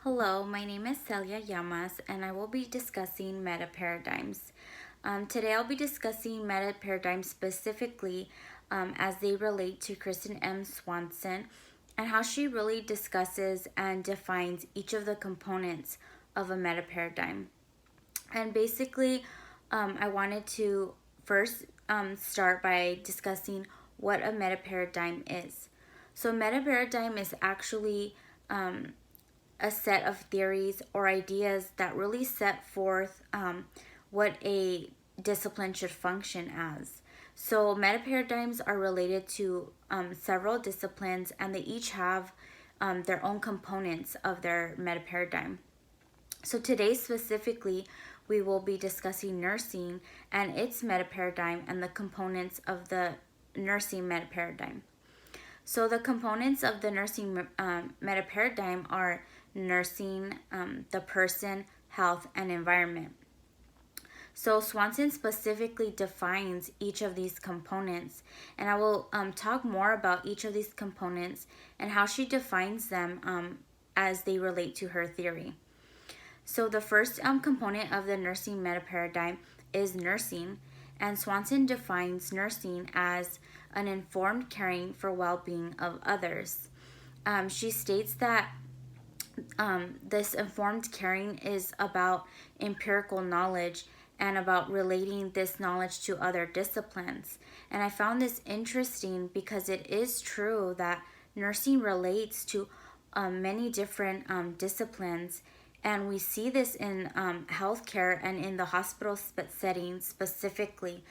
Hello, my name is Celia Llamas and I will be discussing meta paradigms. Today I'll be discussing meta paradigms specifically as they relate to Kristen M. Swanson and how she really discusses and defines each of the components of a meta paradigm. And basically, I wanted to first start by discussing what a meta paradigm is. So, meta paradigm is actually a set of theories or ideas that really set forth what a discipline should function as. So, meta paradigms are related to several disciplines and they each have their own components of their meta paradigm. So, today specifically, we will be discussing nursing and its meta paradigm and the components of the nursing meta paradigm. So the components of the nursing meta paradigm are nursing, the person, health, and environment. So Swanson specifically defines each of these components, and I will talk more about each of these components and how she defines them as they relate to her theory. So the first component of the nursing meta paradigm is nursing, and Swanson defines nursing as an informed caring for well-being of others. She states that this informed caring is about empirical knowledge and about relating this knowledge to other disciplines. And I found this interesting because it is true that nursing relates to many different disciplines, and we see this in healthcare and in the hospital setting specifically.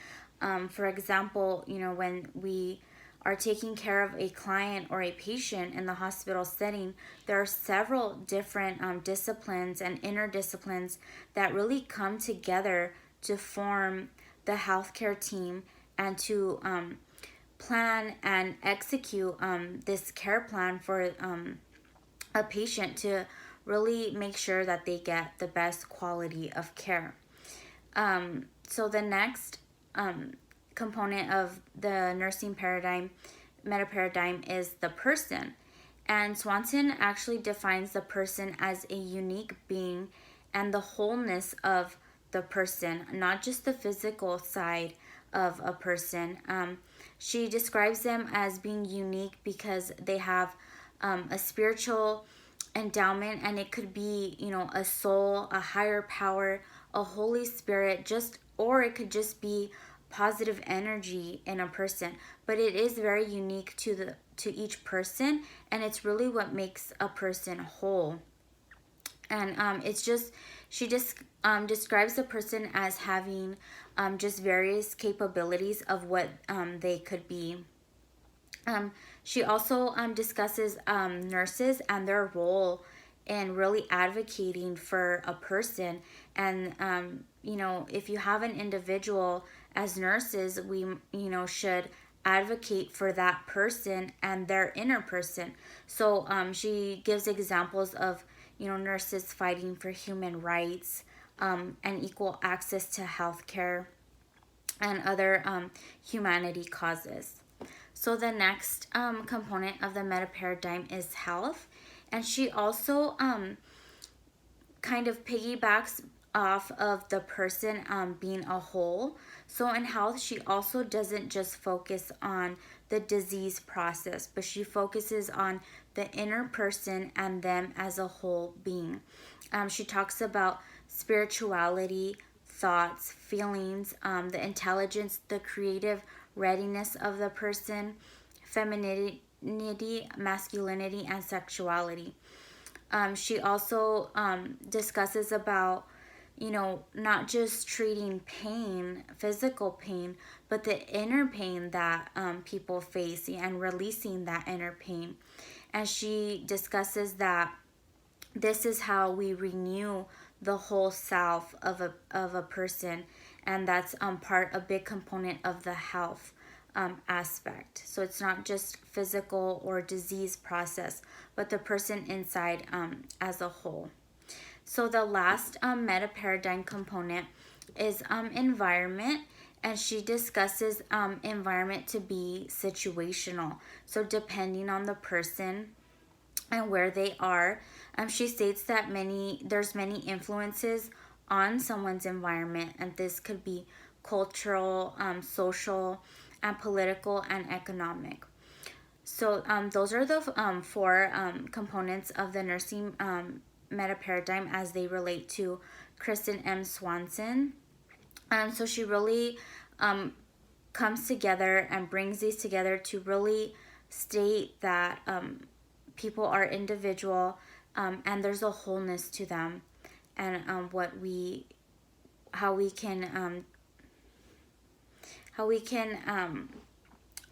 For example, when we are taking care of a client or a patient in the hospital setting, there are several different disciplines and interdisciplines that really come together to form the healthcare team and to plan and execute this care plan for a patient to really make sure that they get the best quality of care. So the next component of the nursing paradigm, meta paradigm, is the person. And Swanson actually defines the person as a unique being and the wholeness of the person, not just the physical side of a person. She describes them as being unique because they have a spiritual endowment, and it could be a soul, a higher power, a Holy Spirit, or it could just be positive energy in a person, but it is very unique to each person, and it's really what makes a person whole. And it's just she just describes the person as having just various capabilities of what they could be. She also discusses nurses and their role in really advocating for a person. And, if you have an individual as nurses, we, should advocate for that person and their inner person. So she gives examples of, nurses fighting for human rights and equal access to healthcare and other humanity causes. So the next component of the meta paradigm is health, and she also kind of piggybacks off of the person being a whole. So in health, she also doesn't just focus on the disease process, but she focuses on the inner person and them as a whole being. She talks about spirituality, thoughts, feelings, the intelligence, the creative readiness of the person, femininity, masculinity, and sexuality. She also discusses about, not just treating pain, physical pain, but the inner pain that people face and releasing that inner pain. And she discusses that this is how we renew the whole self of a person, and that's a big component of the health aspect. So it's not just physical or disease process, but the person inside as a whole. So the last meta paradigm component is environment, and she discusses environment to be situational. So depending on the person, and where they are. She states that there's many influences on someone's environment, and this could be cultural, social, and political and economic. So those are the four components of the nursing meta paradigm as they relate to Kristen M. Swanson. So she really comes together and brings these together to really state that people are individual, and there's a wholeness to them, and how we can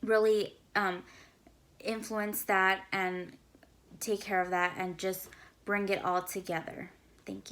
really influence that and take care of that and just bring it all together. Thank you.